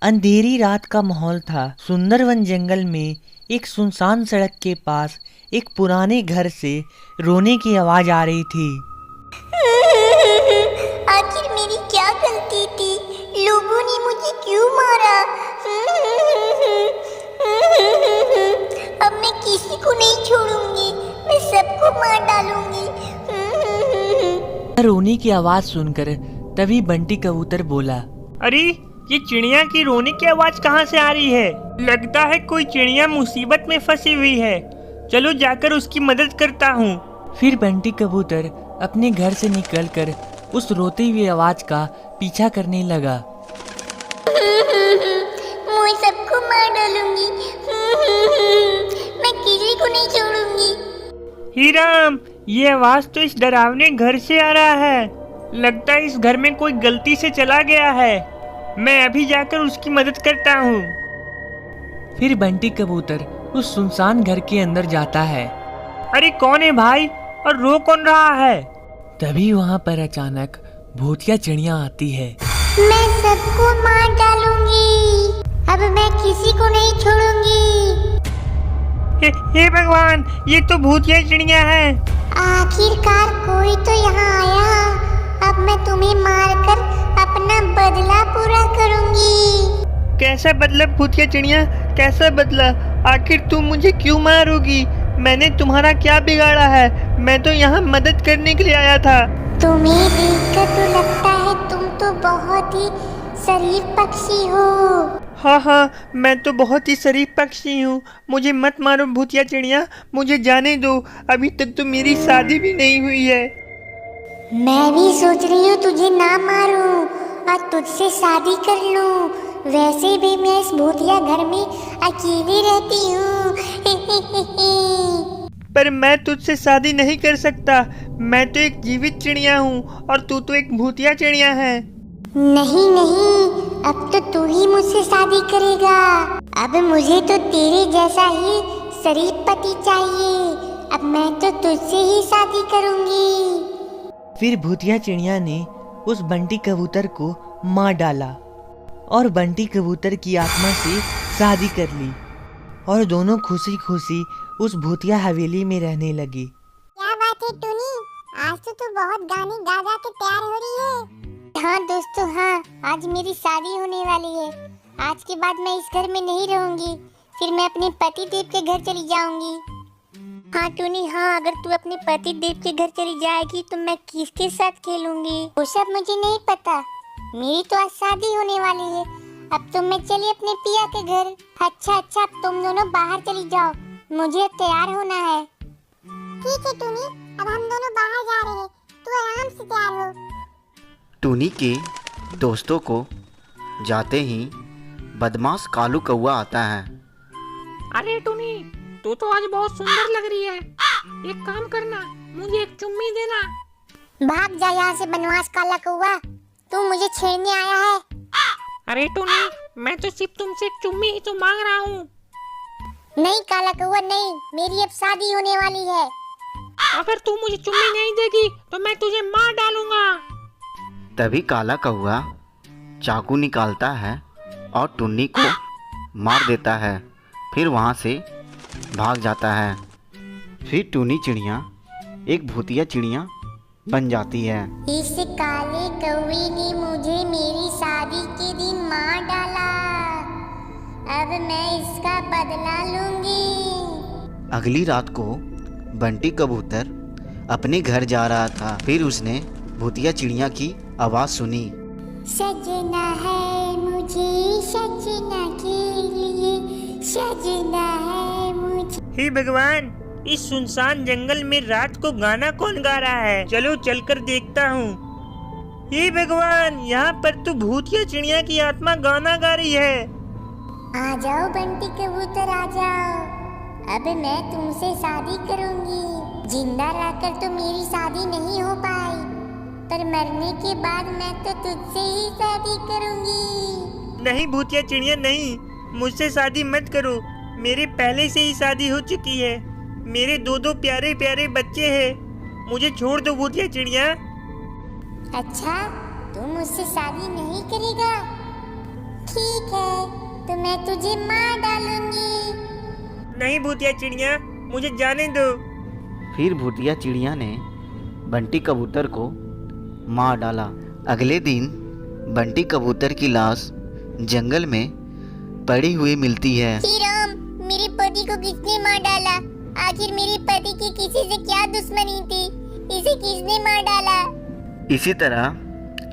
अंधेरी रात का माहौल था। सुंदरवन जंगल में एक सुनसान सड़क के पास एक पुराने घर से रोने की आवाज आ रही थी। आखिर मेरी क्या गलती थी? लोगों ने मुझे क्यों मारा? अब मैं किसी को नहीं छोड़ूंगी, मैं सबको मार डालूंगी। रोने की आवाज सुनकर तभी बंटी कबूतर बोला, अरे ये चिड़िया की रोने की आवाज कहाँ से आ रही है? लगता है कोई चिड़िया मुसीबत में फंसी हुई है। चलो जाकर उसकी मदद करता हूँ। फिर बंटी कबूतर अपने घर से निकलकर उस रोती हुई आवाज का पीछा करने लगा। मैं सबको मार डालूंगी, मैं किसी को नहीं छोड़ूंगी। ही राम, ये आवाज तो इस डरावने घर से आ रहा है। लगता है इस घर में कोई गलती से चला गया है। मैं अभी जाकर उसकी मदद करता हूँ। फिर बंटी कबूतर उस सुनसान घर के अंदर जाता है। अरे कौन है भाई, और रो कौन रहा है? तभी वहाँ पर अचानक भूतिया चिड़िया आती है। मैं सबको मार डालूंगी, अब मैं किसी को नहीं छोड़ूंगी। हे भगवान, ये तो भूतिया चिड़िया है। आखिरकार कोई तो यहाँ आया। अब मैं तुम्हें मारकर अपना बदला पूरा करूंगी। कैसा बदला भूतिया चिड़िया, कैसा बदला? आखिर तुम मुझे क्यों मारोगी? मैंने तुम्हारा क्या बिगाड़ा है? मैं तो यहाँ मदद करने के लिए आया था। तुम्हें देखकर तो लगता है तुम तो बहुत ही शरीफ पक्षी हो। हाँ, मैं तो बहुत ही शरीफ पक्षी हूँ। मुझे मत मारो भूतिया चिड़िया, मुझे जाने दो। अभी तक तो मेरी शादी भी नहीं हुई है। मैं भी सोच रही हूँ तुझे ना मारूं और तुझसे शादी कर लूं। वैसे भी मैं इस भूतिया घर में अकेली रहती हूँ। पर मैं तुझसे शादी नहीं कर सकता। मैं तो एक जीवित चिड़िया हूँ और तू तो एक भूतिया चिड़िया है। नहीं नहीं, अब तो तू ही मुझसे शादी करेगा। अब मुझे तो तेरे जैसा ही शरीफ पति चाहिए। अब मैं तो तुझसे ही शादी करूंगी। फिर भूतिया चिड़िया ने उस बंटी कबूतर को मार डाला और बंटी कबूतर की आत्मा से शादी कर ली और दोनों खुशी खुशी उस भूतिया हवेली में रहने लगी। क्या बात है टूनी, आज तो तू बहुत गाने गा गा के तैयार हो रही है। हाँ दोस्तों, हाँ, आज मेरी शादी होने वाली है। आज के बाद मैं इस घर में नहीं रहूंगी, फिर मैं अपने पति देव के घर चली जाऊंगी। हाँ टूनी, हाँ, अगर तू अपने पति देव के घर चली जाएगी तो मैं किसके साथ खेलूंगी वो सब मुझे नहीं पता। मेरी तो आज शादी होने वाली है। अब तो मैं चली अपने पिया के घर। अच्छा, अब तुम दोनों बाहर चली जाओ, मुझे अब तैयार होना है। ठीक है टूनी, अब हम दोनों बाहर जा रहे हैं, तू आराम से तैयार हो। टूनी के दोस्तों को जाते ही बदमाश कालू कौआ आता है। अरे टूनी, तू तो आज बहुत सुंदर लग रही है। एक काम करना, मुझे एक चुम्मी देना। भाग जा यहाँ से बनवास काला कौआ, तू मुझे छेड़ने आया है। अरे टूनी, मैं तो सिर्फ तुमसे एक चुम्मी ही तो मांग रहा हूँ। नहीं काला कौआ नहीं, मेरी अब शादी होने वाली है। अगर तू मुझे चुम्मी नहीं देगी तो मैं तुझे मार डालूंगा। तभी काला कौआ चाकू निकालता है और टुन्नी को मार देता है। फिर वहाँ से भाग जाता है। फिर टूनी चिड़िया एक भूतिया चिड़िया बन जाती है। इस काले कौवे ने मुझे मेरी शादी के दिन मार डाला। अब मैं इसका बदला लूंगी। अगली रात को बंटी कबूतर अपने घर जा रहा था। फिर उसने भूतिया चिड़िया की आवाज़ सुनी। सजना है मुझे सजना के लिए, सजना है मुझे। हे भगवान, इस सुनसान जंगल में रात को गाना कौन गा रहा है? चलो चलकर देखता हूँ। हे भगवान, यहाँ पर तो भूतिया चिड़िया की आत्मा गाना गा रही है। आ जाओ बंटी कबूतर, आ जाओ। अब मैं तुमसे शादी करूंगी। जिंदा रहकर तो मेरी शादी नहीं हो पाई, पर मरने के बाद मैं तो तुझसे ही शादी करूंगी। नहीं भूतिया चिड़िया, नहीं, मुझसे शादी मत करो। मेरे पहले से ही शादी हो चुकी है। मेरे दो प्यारे प्यारे बच्चे हैं। मुझे छोड़ दो भूतिया चिड़िया। अच्छा, तुम मुझसे शादी नहीं करेगा? ठीक है, मैं तुझे मार डालूंगी। नहीं भूतिया चिड़िया, मुझे जाने दो। फिर भूतिया चिड़िया ने बंटी कबूतर को मार डाला। अगले दिन बंटी कबूतर की लाश जंगल में पड़ी हुई मिलती है। हे राम, मेरे पति को किसने मार डाला? आखिर मेरे पति की किसी से क्या दुश्मनी थी? इसे किसने मार डाला? इसी तरह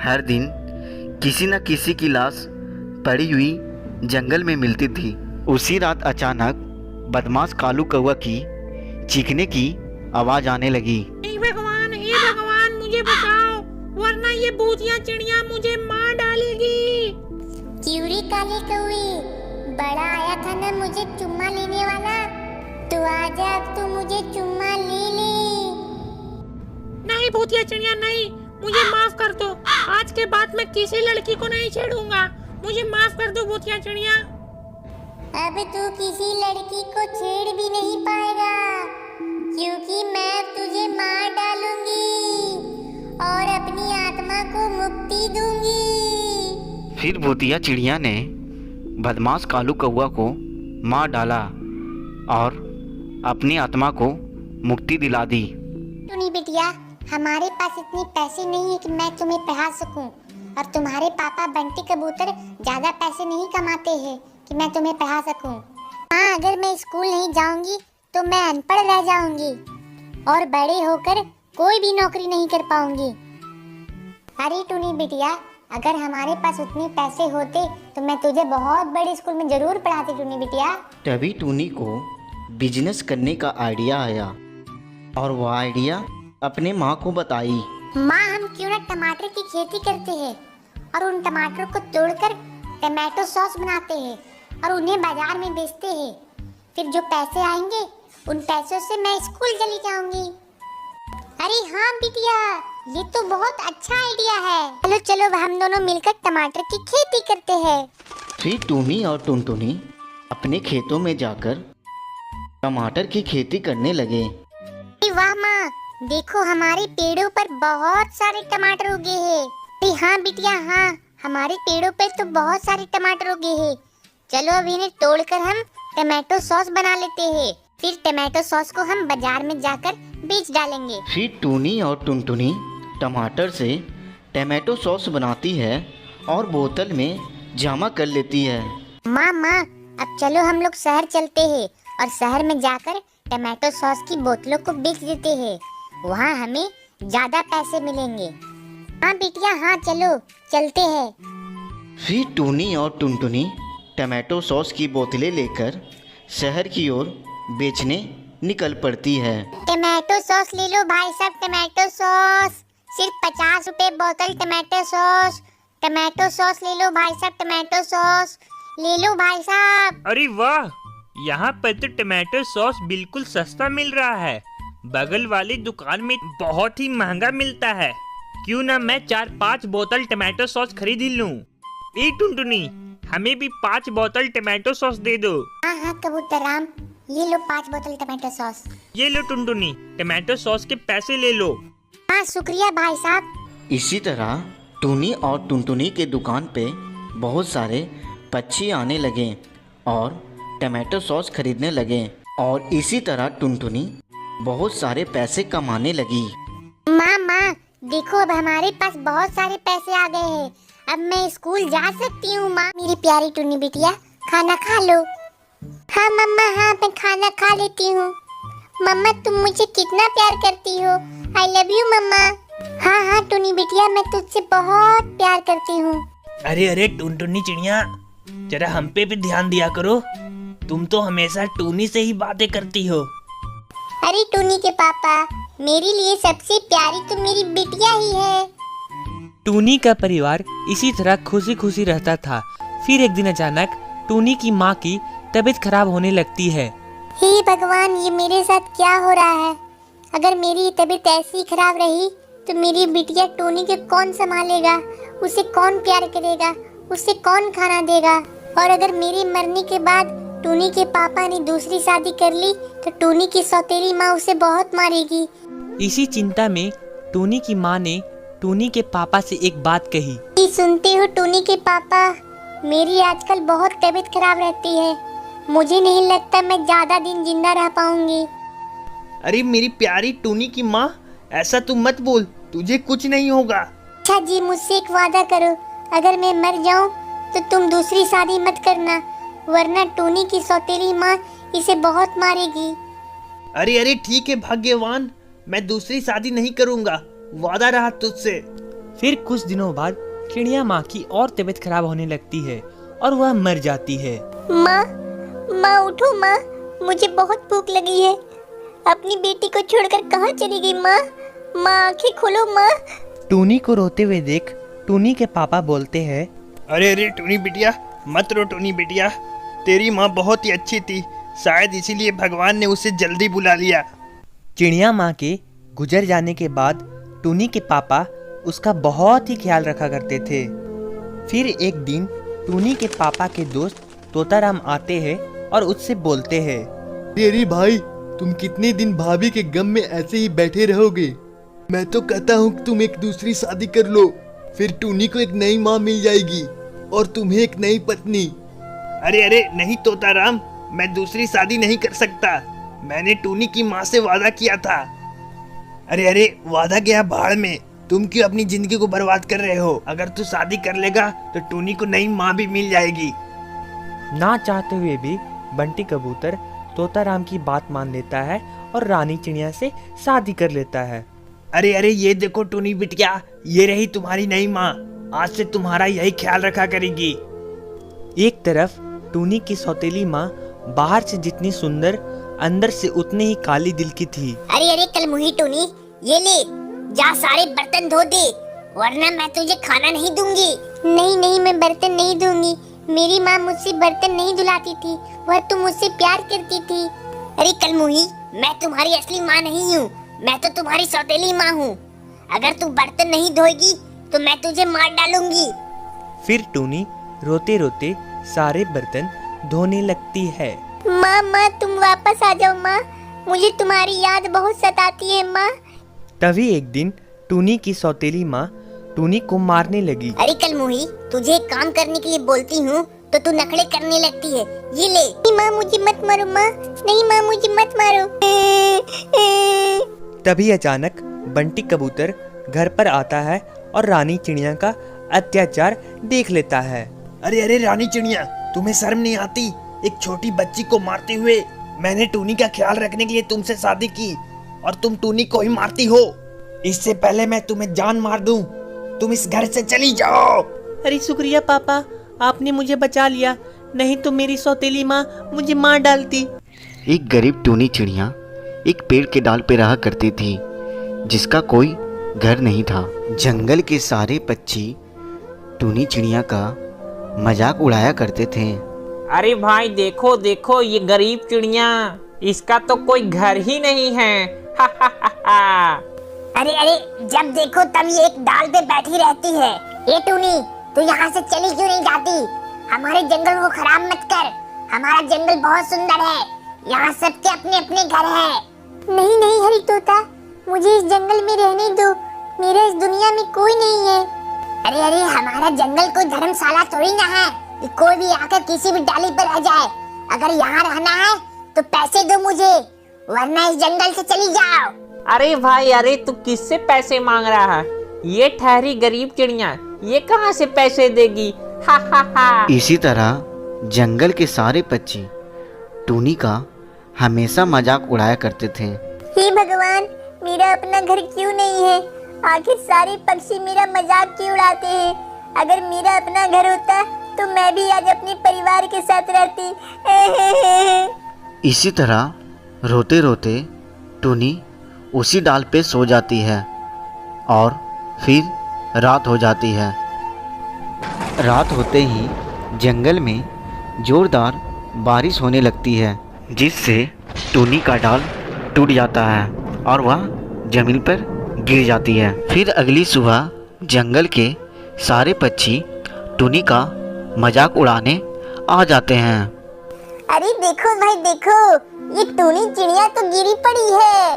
हर दिन किसी न किसी की लाश पड़ी हुई जंगल में मिलती थी। उसी रात अचानक बदमाश कालू कौवा की चीखने की आवाज आने लगी। हे भगवान मुझे बचाओ, वरना ये भूतिया चिड़िया मुझे मार डालेगी। क्यों रे काले कौवे, बड़ा आया था ना मुझे चुम्मा लेने वाला, तो आजा अब तू मुझे चुम्मा ले ले। नहीं भूतिया चिड़िया नहीं, मुझे माफ कर दो। आज के बाद मैं किसी लड़की को नहीं छेड़ूंगा। मुझे माफ कर दो भूतिया चिड़िया। अब तू किसी लड़की को छेड़ भी नहीं पाएगा, क्योंकि मैं तुझे मार डालूंगी और अपनी आत्मा को मुक्ति दूंगी। फिर भूतिया चिड़िया ने बदमाश कालू कौवा को मार डाला और अपनी आत्मा को मुक्ति दिला दी। टुनी बिटिया, हमारे पास इतने पैसे नहीं है कि मैं तुम्हें पढ़ा सकूं, और तुम्हारे पापा बंटी कबूतर ज्यादा पैसे नहीं कमाते हैं कि मैं तुम्हें पढ़ा सकूं। हाँ, अगर मैं स्कूल नहीं जाऊंगी तो मैं अनपढ़ रह जाऊंगी और बड़े होकर कोई भी नौकरी नहीं कर पाऊंगी। अरे टुनी बिटिया, अगर हमारे पास उतने पैसे होते तो मैं तुझे बहुत बड़े स्कूल में जरूर पढ़ाती टुनी बिटिया। तभी टूनी को बिजनेस करने का आइडिया आया और वह आइडिया अपने माँ को बताई। माँ, हम क्यों ना टमाटर की खेती करते हैं और उन टमाटर को तोड़कर टमाटो सॉस बनाते हैं और उन्हें बाजार में बेचते हैं। फिर जो पैसे आएंगे उन पैसों से मैं स्कूल चली जाऊंगी। अरे हाँ बिटिया, ये तो बहुत अच्छा आइडिया है। चलो चलो, हम दोनों मिलकर टमाटर की खेती करते हैं। फिर टूनी और टुनटुनी अपने खेतों में जाकर टमाटर की खेती करने लगे। वाह माँ, देखो हमारे पेड़ों पर बहुत सारे टमाटर उगे हैं। अरे हाँ बिटिया, हाँ, हमारे पेड़ों पर तो बहुत सारे टमाटर उगे हैं। चलो अब इन्हें तोड़कर हम टमाटो सॉस बना लेते हैं। फिर टमाटो सॉस को हम बाजार में जाकर बेच डालेंगे। फिर टूनी और टुनटुनी टमाटर से टमाटो सॉस बनाती है और बोतल में जमा कर लेती है। माँ, अब चलो हम लोग शहर चलते हैं और शहर में जाकर टमाटो सॉस की बोतलों को बेच देते हैं। वहाँ हमें ज्यादा पैसे मिलेंगे। हाँ बिटिया, हाँ, चलो चलते हैं। फिर टूनी और टुनटुनी टमाटो सॉस की बोतलें लेकर शहर की ओर बेचने निकल पड़ती है। टमाटो सॉस ले लो भाई साहब, टमाटो सॉस सिर्फ 50 रुपए बोतल। टमाटो सॉस ले लो भाई साहब, टमाटो सॉस ले लो भाई साहब। अरे वाह, यहाँ पर तो टमाटो सॉस बिल्कुल सस्ता मिल रहा है। बगल वाली दुकान में बहुत ही महंगा मिलता है। क्यों ना मैं 4-5 बोतल टमाटो सॉस खरीद लूं। ए टुनटुनी, हमें भी 5 बोतल टमाटो सॉस दे दो। हाँ कबूतर राम, ये लो 5 बोतल टमाटो सॉस। ये लो टुनटुनी, टमाटो सॉस के पैसे ले लो। हाँ शुक्रिया भाई साहब। इसी तरह टूनी और टुनटुनी के दुकान पे बहुत सारे पक्षी आने लगे और टमाटो सॉस खरीदने लगे और इसी तरह टुनटुनी बहुत सारे पैसे कमाने लगी। माँ, देखो अब हमारे पास बहुत सारे पैसे आ गए हैं। अब मैं स्कूल जा सकती हूँ। माँ, मेरी प्यारी टुनी बिटिया, खाना खा लो। हाँ मम्मा, हाँ मैं खाना खा लेती हूँ। मम्मा, तुम मुझे कितना प्यार करती हो। आई लव यू मम्मा। हाँ टुनी बिटिया, मैं तुझसे बहुत प्यार करती हूँ। अरे टुनटुनी चिड़िया, जरा हम पे भी ध्यान दिया करो। तुम तो हमेशा टूनी से ही बातें करती हो। अरे टुनी के पापा, मेरे लिए सबसे प्यारी तो मेरी बिटिया ही है। टूनी का परिवार इसी तरह खुशी खुशी रहता था। फिर एक दिन अचानक टूनी की माँ की तबीयत खराब होने लगती है। हे भगवान, ये मेरे साथ क्या हो रहा है? अगर मेरी तबीयत ऐसी ही खराब रही तो मेरी बिटिया टूनी को कौन संभालेगा? उसे कौन प्यार करेगा? उसे कौन खाना देगा? और अगर मेरे मरने के बाद टूनी के पापा ने दूसरी शादी कर ली तो टूनी की सौतेली माँ उसे बहुत मारेगी। इसी चिंता में टूनी की माँ ने टूनी के पापा से एक बात कही। सुनते हो टूनी के पापा, मेरी आजकल बहुत तबीयत खराब रहती है। मुझे नहीं लगता मैं ज्यादा दिन जिंदा रह पाऊंगी। अरे मेरी प्यारी टूनी की माँ, ऐसा तुम मत बोल, तुझे कुछ नहीं होगा। अच्छा जी, मुझसे एक वादा करो, अगर मैं मर जाऊं तो तुम दूसरी शादी मत करना, वरना टूनी की सौतेली माँ इसे बहुत मारेगी। अरे अरे ठीक है भाग्यवान, मैं दूसरी शादी नहीं करूंगा, वादा रहा तुझसे। फिर कुछ दिनों बाद चिड़िया माँ की और तबीयत खराब होने लगती है और वह मर जाती है। माँ, माँ उठो माँ, मुझे बहुत भूख लगी है। अपनी बेटी को छोड़कर कहाँ चली गई माँ? माँ आंखें खोलो माँ। टूनी को रोते हुए देख टूनी के पापा बोलते हैं, अरे अरे टूनी बिटिया, मत रो टूनी बिटिया, तेरी माँ बहुत ही अच्छी थी, शायद इसीलिए भगवान ने उसे जल्दी बुला लिया। चिड़िया माँ के गुजर जाने के बाद टूनी के पापा उसका बहुत ही ख्याल रखा करते थे। फिर एक दिन टूनी के पापा के दोस्त तोताराम आते हैं और उससे बोलते हैं, तेरी भाई, तुम कितने दिन भाभी के गम में ऐसे ही बैठे रहोगे? मैं तो कहता हूँ तुम एक दूसरी शादी कर लो, फिर टूनी को एक नई माँ मिल जाएगी और तुम्हें एक नई पत्नी। अरे अरे नहीं तोताराम, मैं दूसरी शादी नहीं कर सकता, मैंने टूनी की माँ से वादा किया था। अरे अरे वादा गया भाड़ में, तुम क्यों अपनी जिंदगी को बर्बाद कर रहे हो? अगर तू शादी कर लेगा तो टूनी को नई माँ भी मिल जाएगी। ना चाहते हुए भी बंटी कबूतर तोताराम की बात मान लेता है और रानी चिड़िया से शादी कर लेता है। अरे अरे ये देखो टूनी बिटिया, ये रही तुम्हारी नई माँ, आज से तुम्हारा यही ख्याल रखा करेगी। एक तरफ टूनी की सौतेली माँ बाहर से जितनी सुंदर, अंदर से उतनी ही काली दिल की थी। अरे अरे कल मुही टूनी, ये ले, जा सारे बर्तन धो दे, वरना मैं तुझे खाना नहीं दूंगी। नहीं नहीं, मैं बर्तन नहीं दूंगी, मेरी माँ मुझसे बर्तन नहीं धुलाती थी, वह तो मुझसे प्यार करती थी। अरे कल मुही, मैं तुम्हारी असली माँ नहीं हूँ, मैं तो तुम्हारी सौतेली माँ हूँ। अगर तू बर्तन नहीं धोएगी तो मैं तुझे मार डालूंगी। फिर टूनी रोते रोते सारे बर्तन धोने लगती है। माँ माँ, तुम वापस आ जाओ माँ, मुझे तुम्हारी याद बहुत सताती है माँ। तभी एक दिन टूनी की सौतेली माँ टूनी को मारने लगी। अरे कल मुही, तुझे एक काम करने के लिए बोलती हूँ तो तू नखड़े करने लगती है, ये ले। नहीं माँ, मुझे मत मारो माँ, नहीं माँ, मुझे मत मारो। तभी अचानक बंटी कबूतर घर पर आता है और रानी चिड़िया का अत्याचार देख लेता है। अरे अरे रानी चिड़िया, तुम्हें शर्म नहीं आती? एक छोटी बच्ची को मारते हुए। मैंने टूनी का ख्याल रखने के लिए तुमसे शादी की और तुम टूनी को ही मारती हो। इससे पहले मैं तुम्हें जान मार दूं, तुम इस घर से चली जाओ। अरे शुक्रिया पापा, आपने मुझे बचा लिया, नहीं तो मेरी सौतेली माँ मुझे मार डालती। एक गरीब टूनी चिड़िया एक पेड़ के डाल पे रहा करती थी, जिसका कोई घर नहीं था। जंगल के सारे पक्षी टूनी चिड़िया का मजाक उड़ाया करते थे। अरे भाई देखो देखो, ये गरीब चिड़िया, इसका तो कोई घर ही नहीं है। हा हा हा हा। अरे अरे, जब देखो तब ये एक डाल पे बैठी रहती है। ये टूनी, तू यहाँ से चली क्यों नहीं जाती? हमारे जंगल को खराब मत कर, हमारा जंगल बहुत सुंदर है, यहाँ सबके अपने अपने घर है। नहीं नहीं हरी तोता, मुझे इस जंगल में रहने दो, मेरा इस दुनिया में कोई नहीं है। अरे अरे, हमारा जंगल कोई धर्मशाला थोड़ी ना है कि कोई भी आकर किसी भी डाली पर रह जाए। अगर यहाँ रहना है तो पैसे दो मुझे, वरना इस जंगल से चली जाओ। अरे भाई, अरे तू किससे पैसे मांग रहा है? ये ठहरी गरीब चिड़िया, ये कहाँ से पैसे देगी? हा हा हा। इसी तरह जंगल के सारे पक्षी टूनी का हमेशा मजाक उड़ाया करते थे। हे भगवान, मेरा अपना घर क्यों नहीं है? आखिर सारे पक्षी मेरा मजाक क्यों उड़ाते हैं? अगर मेरा अपना घर होता तो मैं भी आज अपने परिवार के साथ रहती। इसी तरह रोते रोते टूनी उसी डाल पे सो जाती है और फिर रात हो जाती है। रात होते ही जंगल में जोरदार बारिश होने लगती है, जिससे टूनी का डाल टूट जाता है और वह जमीन पर गिर जाती है। फिर अगली सुबह जंगल के सारे पक्षी टूनी का मजाक उड़ाने आ जाते हैं। अरे देखो भाई देखो, ये टूनी चिड़िया तो गिरी पड़ी है।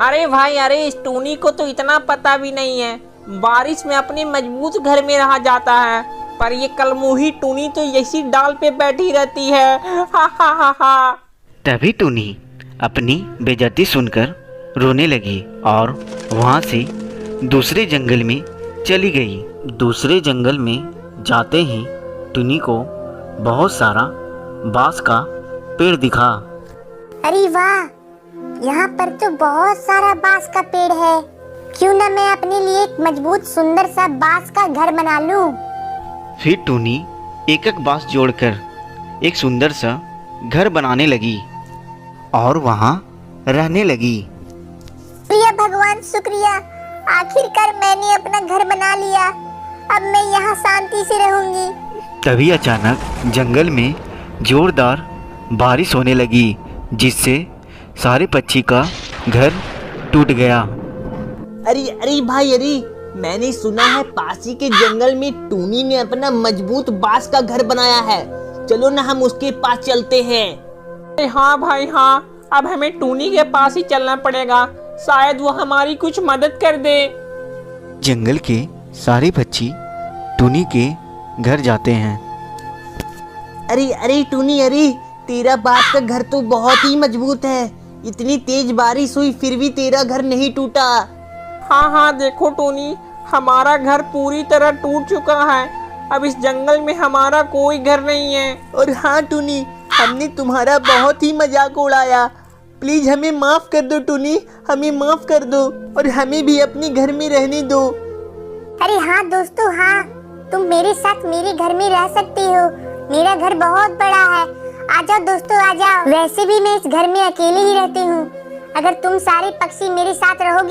अरे भाई, अरे इस टूनी को तो इतना पता भी नहीं है, बारिश में अपने मजबूत घर में रहा जाता है। पर ये कलमुही टूनी तो इसी डाल पे बैठी रहती है। हा हा हा हा। तभी टुनी अपनी बेइज्जती सुनकर रोने लगी और वहाँ से दूसरे जंगल में चली गई। दूसरे जंगल में जाते ही टुनी को बहुत सारा बांस का पेड़ दिखा। अरे वाह, यहाँ पर तो बहुत सारा बांस का पेड़ है। क्यों ना मैं अपने लिए एक मजबूत सुंदर सा बांस का घर बना लूं। फिर टुनी एक एक बांस जोड़कर एक सुंदर सा घर बनाने लगी और वहाँ रहने लगी। प्रिय भगवान, शुक्रिया, आखिरकार मैंने अपना घर बना लिया। अब मैं यहाँ शांति से रहूंगी। तभी अचानक जंगल में जोरदार बारिश होने लगी, जिससे सारे पक्षी का घर टूट गया। अरे अरे भाई अरे, मैंने सुना है पास ही के जंगल में टूनी ने अपना मजबूत बांस का घर बनाया है। चलो ना हम उसके पास चलते हैं। अरे हाँ भाई हाँ, अब हमें टूनी के पास ही चलना पड़ेगा। शायद वो हमारी कुछ मदद कर दे। जंगल के सारे पक्षी टुनी के घर जाते हैं। अरे अरे टूनी, अरे तेरा बांस का घर तो बहुत ही मजबूत है। इतनी तेज बारिश हुई फिर भी तेरा घर नहीं टूटा। हाँ हाँ, देखो टूनी, हमारा घर पूरी तरह टूट चुका है। अब इस जंगल में हमारा कोई घर नहीं है। और हाँ टूनी, हमने तुम्हारा बहुत ही मजाक उड़ाया। प्लीज हमें माफ कर दो टूनी, हमें माफ कर दो और हमें भी अपने घर में रहने दो। अरे हाँ दोस्तों, हाँ, तुम मेरे साथ मेरे घर में रह सकते हो। मेरा घर बहुत बड़ा है। आ जाओ दोस्तों, आ जाओ। वैसे भी मैं इस घर में अकेले ही रहती हूँ। अगर तुम सारे पक्षी मेरे साथ रहोगे